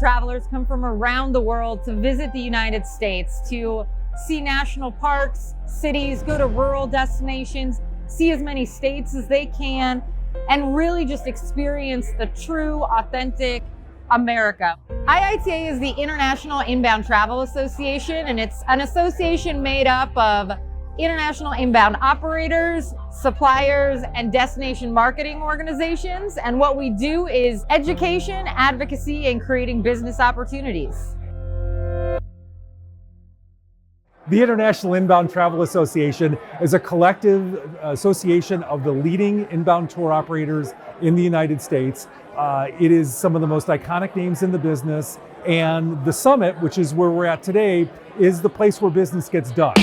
travelers come from around the world to visit the United States, to see national parks, cities, go to rural destinations, see as many states as they can, and really just experience the true, authentic America. IITA is the International Inbound Travel Association, and it's an association made up of international inbound operators, suppliers, and destination marketing organizations. And what we do is education, advocacy, and creating business opportunities. The International Inbound Travel Association is a collective association of the leading inbound tour operators in the United States. It is some of the most iconic names in the business, and the summit, which is where we're at today, is the place where business gets done.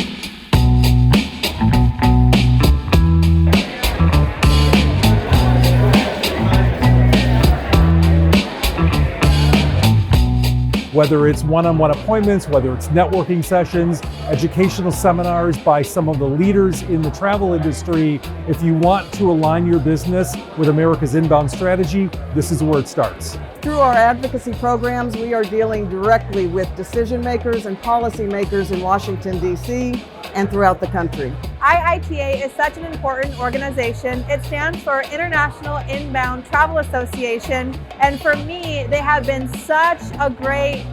Whether it's one-on-one appointments, whether it's networking sessions, educational seminars by some of the leaders in the travel industry, if you want to align your business with America's inbound strategy, this is where it starts. Through our advocacy programs, we are dealing directly with decision makers and policy makers in Washington, D.C. and throughout the country. IITA is such an important organization. It stands for International Inbound Travel Association, and for me, they have been such a great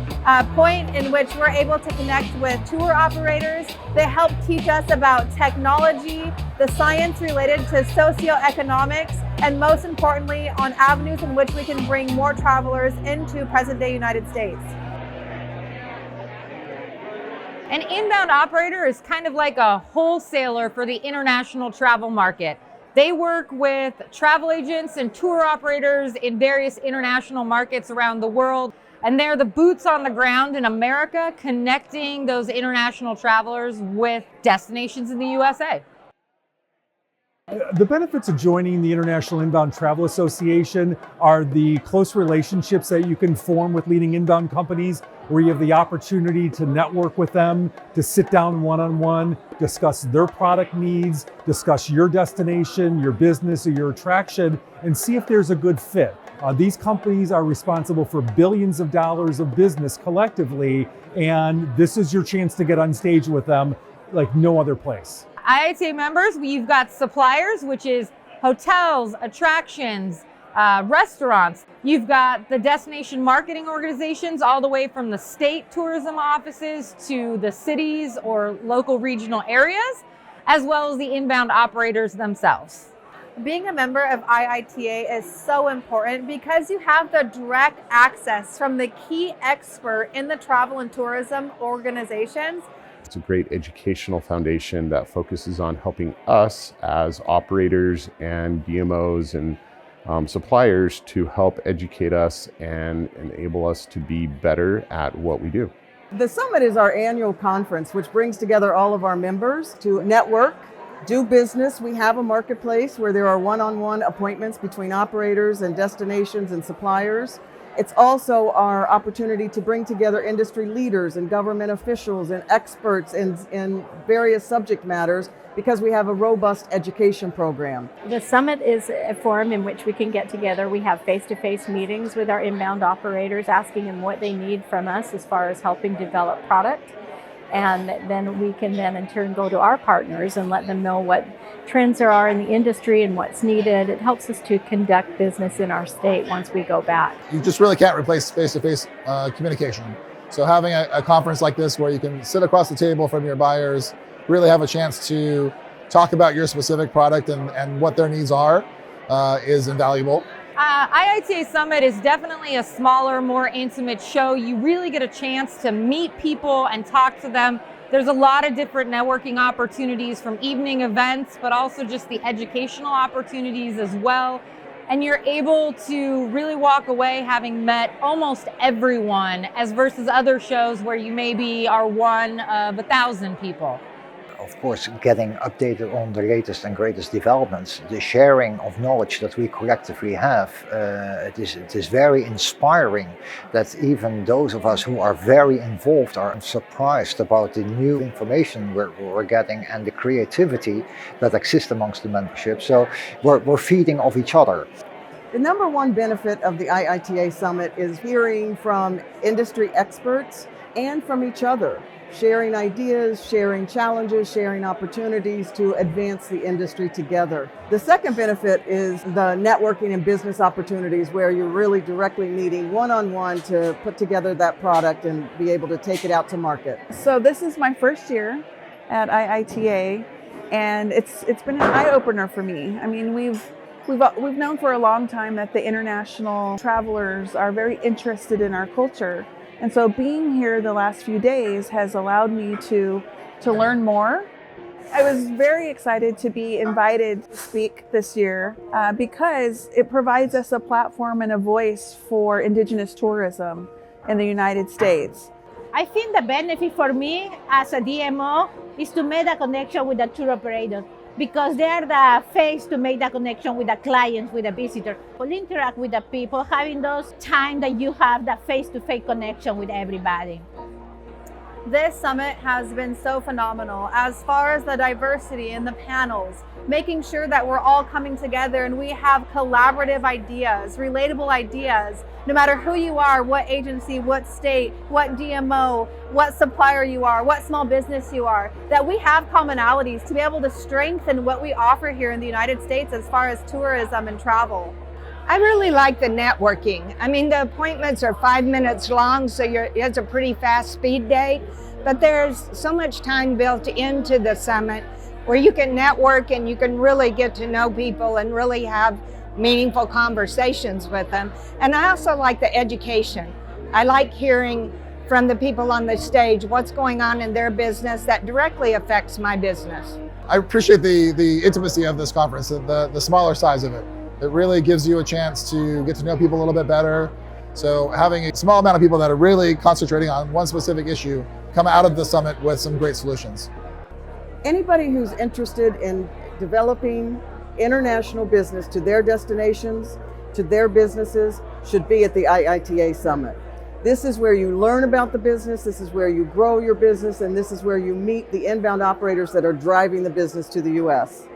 point in which we're able to connect with tour operators. They help teach us about technology, the science related to socioeconomics, and most importantly, on avenues in which we can bring more travelers into present-day United States. An inbound operator is kind of like a wholesaler for the international travel market. They work with travel agents and tour operators in various international markets around the world, and they're the boots on the ground in America, connecting those international travelers with destinations in the USA. The benefits of joining the International Inbound Travel Association are the close relationships that you can form with leading inbound companies, where you have the opportunity to network with them, to sit down one-on-one, discuss their product needs, discuss your destination, your business, or your attraction, and see if there's a good fit. These companies are responsible for billions of dollars of business collectively, and this is your chance to get on stage with them like no other place. IITA members, we've got suppliers, which is hotels, attractions, restaurants. You've got the destination marketing organizations, all the way from the state tourism offices to the cities or local regional areas, as well as the inbound operators themselves. Being a member of IITA is so important because you have the direct access from the key expert in the travel and tourism organizations. It's a great educational foundation that focuses on helping us as operators and DMOs and suppliers to help educate us and enable us to be better at what we do. The summit is our annual conference, which brings together all of our members to network, do business. We have a marketplace where there are one-on-one appointments between operators and destinations and suppliers. It's also our opportunity to bring together industry leaders and government officials and experts in various subject matters, because we have a robust education program. The summit is a forum in which we can get together. We have face-to-face meetings with our inbound operators, asking them what they need from us as far as helping develop product. And then we can then in turn go to our partners and let them know what trends there are in the industry and what's needed. It helps us to conduct business in our state once we go back. You just really can't replace face-to-face communication. So having a conference like this where you can sit across the table from your buyers, really have a chance to talk about your specific product and what their needs are is invaluable. IITA Summit is definitely a smaller, more intimate show. You really get a chance to meet people and talk to them. There's a lot of different networking opportunities, from evening events, but also just the educational opportunities as well. And you're able to really walk away having met almost everyone, as versus other shows where you maybe are one of 1,000 people. Of course, getting updated on the latest and greatest developments, the sharing of knowledge that we collectively have, it is very inspiring that even those of us who are very involved are surprised about the new information we're getting and the creativity that exists amongst the membership. So we're feeding off each other. The number one benefit of the IITA Summit is hearing from industry experts and from each other, sharing ideas, sharing challenges, sharing opportunities to advance the industry together. The second benefit is the networking and business opportunities where you're really directly meeting one-on-one to put together that product and be able to take it out to market. So this is my first year at IITA, and it's been an eye-opener for me. I mean, we've known for a long time that the international travelers are very interested in our culture. And so being here the last few days has allowed me to learn more. I was very excited to be invited to speak this year because it provides us a platform and a voice for indigenous tourism in the United States. I think the benefit for me as a DMO is to make a connection with the tour operator, because they're the face to make the connection with the clients, with the visitor. We'll interact with the people, having those time that you have that face-to-face connection with everybody. This summit has been so phenomenal as far as the diversity in the panels, making sure that we're all coming together and we have collaborative ideas, relatable ideas, no matter who you are, what agency, what state, what DMO, what supplier you are, what small business you are, that we have commonalities to be able to strengthen what we offer here in the United States as far as tourism and travel. I really like the networking. I mean, the appointments are 5 minutes long, so it's a pretty fast speed date, but there's so much time built into the summit where you can network and you can really get to know people and really have meaningful conversations with them. And I also like the education. I like hearing from the people on the stage what's going on in their business that directly affects my business. I appreciate the intimacy of this conference, the smaller size of it. It really gives you a chance to get to know people a little bit better. So having a small amount of people that are really concentrating on one specific issue come out of the summit with some great solutions. Anybody who's interested in developing international business to their destinations, to their businesses, should be at the IITA Summit. This is where you learn about the business, this is where you grow your business, and this is where you meet the inbound operators that are driving the business to the U.S.